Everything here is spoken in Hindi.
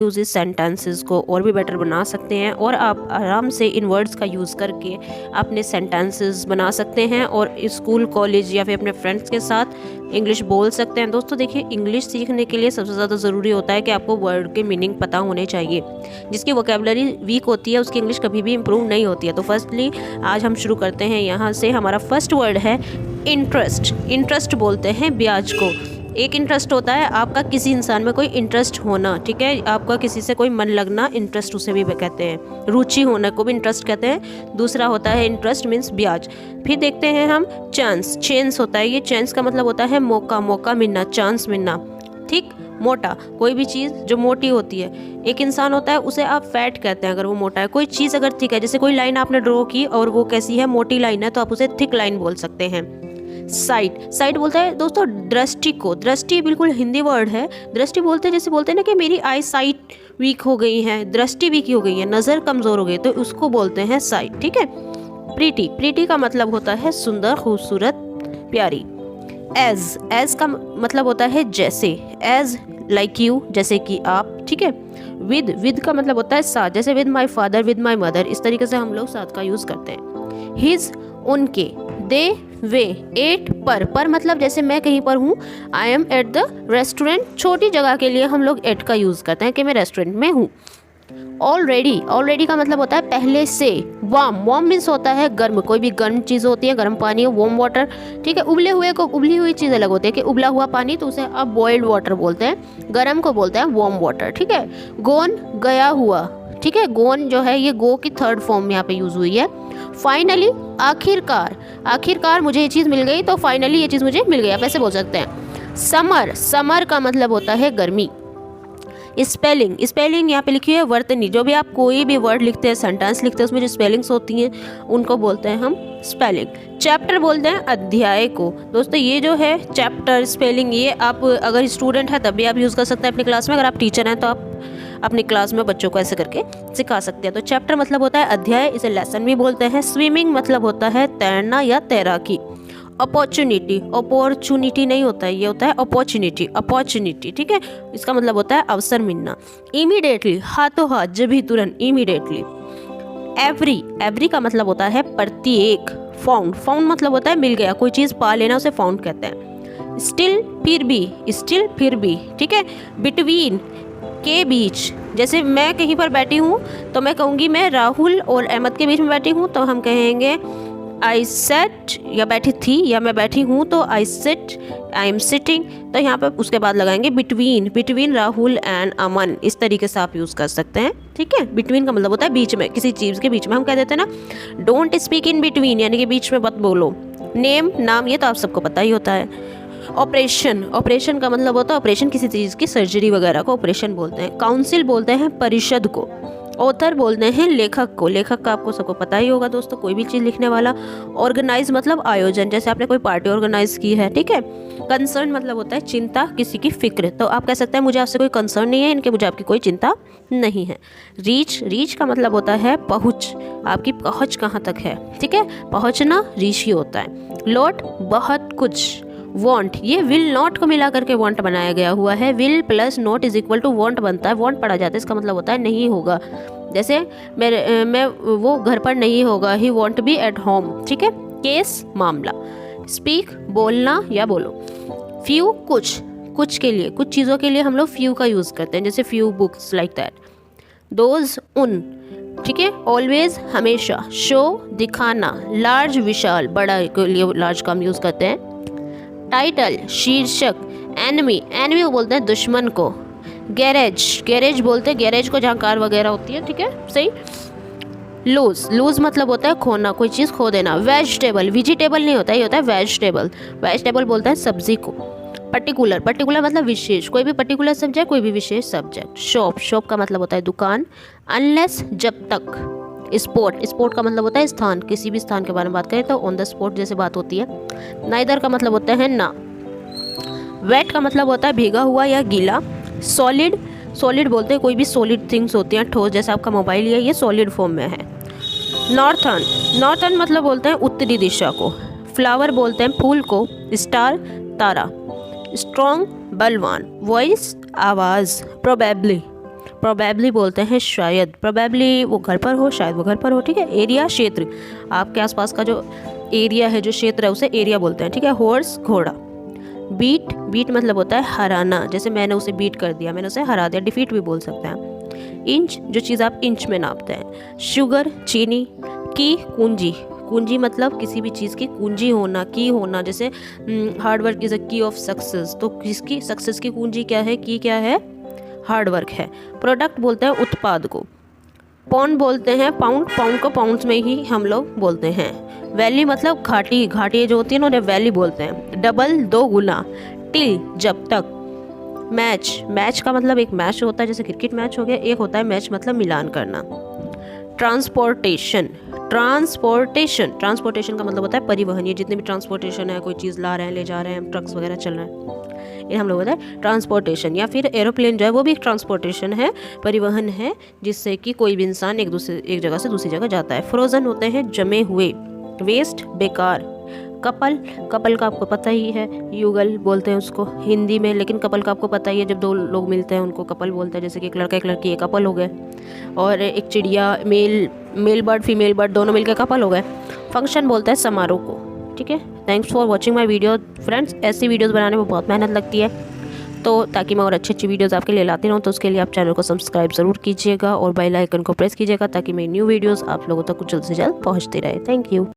यूज इस सेंटेंसेस को और भी बेटर बना सकते हैं और आप आराम से इन वर्ड्स का यूज़ करके अपने सेंटेंसेस बना सकते हैं और स्कूल कॉलेज या फिर अपने फ्रेंड्स के साथ इंग्लिश बोल सकते हैं। दोस्तों देखिए, इंग्लिश सीखने के लिए सबसे ज़्यादा ज़रूरी होता है कि आपको वर्ड के मीनिंग पता होने चाहिए। जिसकी वोकेबलरी वीक होती है उसकी इंग्लिश कभी भी इम्प्रूव नहीं होती है। तो फर्स्टली आज हम शुरू करते हैं यहाँ से। हमारा फर्स्ट वर्ड है इंटरेस्ट। इंटरेस्ट बोलते हैं ब्याज को। एक इंटरेस्ट होता है आपका किसी इंसान में कोई इंटरेस्ट होना, ठीक है, आपका किसी से कोई मन लगना, इंटरेस्ट उसे भी कहते हैं। रुचि होने को भी इंटरेस्ट कहते हैं। दूसरा होता है इंटरेस्ट मीन्स ब्याज। फिर देखते हैं हम चांस। चांस होता है, ये चांस का मतलब होता है मौका, मौका मिलना, चांस मिलना, ठीक। मोटा, कोई भी चीज़ जो मोटी होती है। एक इंसान होता है उसे आप फैट कहते हैं अगर वो मोटा है। कोई चीज़ अगर थिक है, जैसे कोई लाइन आपने ड्रॉ की और वो कैसी है, मोटी लाइन है, तो आप उसे थिक लाइन बोल सकते हैं। साइट, साइट बोलता है दोस्तों दृष्टि को। दृष्टि बिल्कुल हिंदी वर्ड है। दृष्टि बोलते हैं, जैसे बोलते हैं ना कि मेरी आई साइट वीक हो गई है, दृष्टि वीक हो गई है, नज़र कमज़ोर हो गई, तो उसको बोलते हैं साइट, ठीक है। प्रीटी, प्रीटी का मतलब होता है सुंदर, खूबसूरत, प्यारी। एज, एज का मतलब होता है जैसे। एज लाइक यू, जैसे कि आप, ठीक है। विद, विद का मतलब होता है साथ, जैसे with my father, with my mother, इस तरीके से हम लोग साथ का यूज़ करते हैं। हिज, उनके। दे, वे। एट, पर मतलब जैसे मैं कहीं पर हूँ, I am at the restaurant. छोटी जगह के लिए हम लोग एट का यूज़ करते हैं कि मैं रेस्टोरेंट में हूँ। ऑलरेडी, ऑलरेडी का मतलब होता है पहले से। वार्म, वार्म मीन्स होता है गर्म, कोई भी गर्म चीज़ होती है, गर्म पानी हो, वार्म वाटर, ठीक है। उबले हुए को, उबली हुई चीज़ अलग होती है कि उबला हुआ पानी, तो उसे आप बॉइल्ड वाटर बोलते हैं। गर्म को बोलते हैं वार्म वाटर, ठीक है। गोन, गया हुआ, ठीक है। गोन जो है ये गो की थर्ड फॉर्म यहाँ पे यूज़ हुई है। फाइनली, आखिरकार, आखिरकार मुझे ये चीज़ मिल गई, तो फाइनली ये चीज़ मुझे मिल गई, आप ऐसे बोल सकते हैं। समर, समर का मतलब होता है गर्मी। स्पेलिंग, स्पेलिंग यहाँ पे लिखी है वर्तनी। जो भी आप कोई भी वर्ड लिखते हैं, सेंटेंस लिखते हैं, उसमें जो स्पेलिंग्स होती हैं उनको बोलते हैं हम स्पेलिंग। चैप्टर बोलते हैं अध्याय को। दोस्तों ये जो है चैप्टर, स्पेलिंग, ये आप अगर स्टूडेंट है तब भी आप यूज़ कर सकते हैं अपनी क्लास में। अगर आप टीचर हैं तो आप अपनी क्लास में बच्चों को ऐसे करके सिखा सकते हैं। तो चैप्टर मतलब होता है अध्याय, इसे लेसन भी बोलते हैं। स्विमिंग मतलब होता है तैरना या तैराकी। अपॉर्चुनिटी, अपॉर्चुनिटी नहीं होता है, ये होता है अपॉर्चुनिटी, अपॉर्चुनिटी, ठीक है। इसका मतलब होता है अवसर मिलना। इमीडिएटली, हाथों हाथ, जब भी, तुरंत, इमीडिएटली। एवरी, एवरी का मतलब होता है प्रत्येक। फाउंड, फाउंड मतलब होता है मिल गया, कोई चीज़ पा लेना, उसे फाउंड कहते हैं। स्टिल, फिर भी, स्टिल फिर भी, ठीक है। बिटवीन, के बीच, जैसे मैं कहीं पर बैठी हूँ तो मैं कहूँगी मैं राहुल और अहमद के बीच में बैठी हूँ, तो हम कहेंगे आई सेट, या बैठी थी, या मैं बैठी हूँ तो I sit, I am sitting. तो यहाँ पे उसके बाद लगाएंगे बिटवीन, बिटवीन राहुल एंड अमन, इस तरीके से आप यूज़ कर सकते हैं, ठीक है। बिटवीन का मतलब होता है बीच में, किसी चीज़ के बीच में। हम कह देते हैं ना डोंट स्पीक इन बिटवीन, यानी कि बीच में मत बोलो। नेम, नाम, ये तो आप सबको पता ही होता है। ऑपरेशन, ऑपरेशन का मतलब होता है ऑपरेशन, किसी चीज़ की सर्जरी वगैरह को ऑपरेशन बोलते हैं। काउंसिल बोलते हैं परिषद को। ऑथर बोलते हैं लेखक को। लेखक का आपको सबको पता ही होगा दोस्तों, कोई भी चीज़ लिखने वाला। ऑर्गेनाइज मतलब आयोजन, जैसे आपने कोई पार्टी ऑर्गेनाइज की है, ठीक है। कंसर्न मतलब होता है चिंता, किसी की फिक्र, तो आप कह सकते हैं मुझे आपसे कोई कंसर्न नहीं है, इनके मुझे आपकी कोई चिंता नहीं है। रीच, रीच का मतलब होता है पहुँच, आपकी पहुँच कहाँ तक है, ठीक है। पहुँचना रीच ही होता है। लॉट, बहुत कुछ। वॉन्ट, ये विल नॉट को मिला करके वॉन्ट बनाया गया हुआ है। Will plus not is equal to won't बनता है। वॉन्ट पढ़ा जाता है, इसका मतलब होता है नहीं होगा। जैसे मैं वो घर पर नहीं होगा, ही वॉन्ट बी एट होम, ठीक है। केस, मामला। स्पीक, बोलना या बोलो। फ्यू, कुछ, कुछ के लिए, कुछ चीज़ों के लिए हम लोग फ्यू का यूज़ करते हैं, जैसे few books, like that. Those, उन, ठीक है। ऑलवेज, हमेशा। शो, दिखाना। लार्ज, विशाल, बड़ा के लिए लार्ज का हम यूज़ करते हैं। टाइटल, शीर्षक। एनिमी, एनिमी को बोलते हैं दुश्मन को। गैरेज, गैरेज बोलते हैं गैरेज को जहाँ कार वगैरह होती है, ठीक है, सही। लूज, लूज मतलब होता है खोना, कोई चीज़ खो देना। वेजिटेबल, वेजिटेबल नहीं होता है, ये होता है वेजिटेबल। वेजिटेबल बोलते हैं सब्जी को। पर्टिकुलर, पर्टिकुलर मतलब विशेष, कोई भी पर्टिकुलर सब्जेक्ट, कोई भी विशेष सब्जेक्ट। शॉप, शॉप का मतलब होता है दुकान। अनलेस, जब तक। स्पॉट, स्पॉट का मतलब होता है स्थान, किसी भी स्थान के बारे में बात करें तो ऑन द स्पॉट जैसे बात होती है। नाइदर का मतलब होता है ना। वेट का मतलब होता है भीगा हुआ या गीला। सॉलिड, सॉलिड बोलते हैं कोई भी सॉलिड थिंग्स होती हैं, ठोस, जैसे आपका मोबाइल है, ये सॉलिड फॉर्म में है। नॉर्थर्न, नॉर्थर्न मतलब बोलते हैं उत्तरी दिशा को। फ्लावर बोलते हैं फूल को। स्टार, तारा। स्ट्रॉन्ग, बलवान। वॉइस, आवाज़। प्रोबेबली, प्रोबेबली बोलते हैं शायद, प्रोबेबली वो घर पर हो, शायद वो घर पर हो, ठीक है। एरिया क्षेत्र, आपके आसपास का जो एरिया है, जो क्षेत्र है, उसे एरिया बोलते हैं, ठीक है। हॉर्स घोड़ा। बीट, बीट मतलब होता है हराना, जैसे मैंने उसे बीट कर दिया, मैंने उसे हरा दिया, डिफीट भी बोल सकते हैं। इंच, जो चीज़ आप इंच में नापते हैं। शुगर, चीनी। की, कुंजी, कुंजी मतलब किसी भी चीज़ की कुंजी होना, की होना, जैसे हार्ड वर्क इज़ अ की ऑफ सक्सेस, तो किसकी सक्सेस की कुंजी क्या है, की क्या है, हार्ड वर्क है। प्रोडक्ट बोलते हैं उत्पाद को। पौंड बोलते हैं पाउंड, पाउंड को पाउंड्स में ही हम लोग बोलते हैं। वैली मतलब घाटी, घाटी जो होती है ना उन्हें वैली बोलते हैं। डबल, दो गुना। टिल, जब तक। मैच, मैच का मतलब एक मैच होता है, जैसे क्रिकेट मैच हो गया, एक होता है मैच मतलब मिलान करना। ट्रांसपोर्टेशन, ट्रांसपोर्टेशन, ट्रांसपोर्टेशन का मतलब होता है परिवहन। ये जितने भी ट्रांसपोर्टेशन है, कोई चीज़ ला रहे हैं, ले जा रहे हैं, ट्रक्स वगैरह चल रहे हैं, ये हम लोग होता है ट्रांसपोर्टेशन। या फिर एरोप्लेन जो है वो भी एक ट्रांसपोर्टेशन है, परिवहन है, जिससे कि कोई भी इंसान एक जगह से दूसरी जगह जाता है। फ्रोजन होते हैं जमे हुए। वेस्ट, बेकार। कपल, कपल का आपको पता ही है, युगल बोलते हैं उसको हिंदी में, लेकिन कपल का आपको पता ही है, जब दो लोग मिलते हैं उनको कपल बोलते हैं, जैसे कि एक लड़का एक लड़की, एक कपल हो गए। और एक चिड़िया, मेल बर्ड, फीमेल बर्ड, दोनों मिलकर कपल हो गए। फंक्शन बोलता है समारोह को, ठीक है। Thanks for watching my video friends. ऐसी वीडियोज़ बनाने में बहुत मेहनत लगती है, तो ताकि मैं और अच्छी अच्छी वीडियोज़ आपके लिए लाती रहूँ, तो उसके लिए आप चैनल को सब्सक्राइब ज़रूर कीजिएगा और बेल आइकन को प्रेस कीजिएगा, ताकि मेरी न्यू वीडियोज़ आप लोगों तक जल्द से जल्द पहुँचती रहे। Thank you.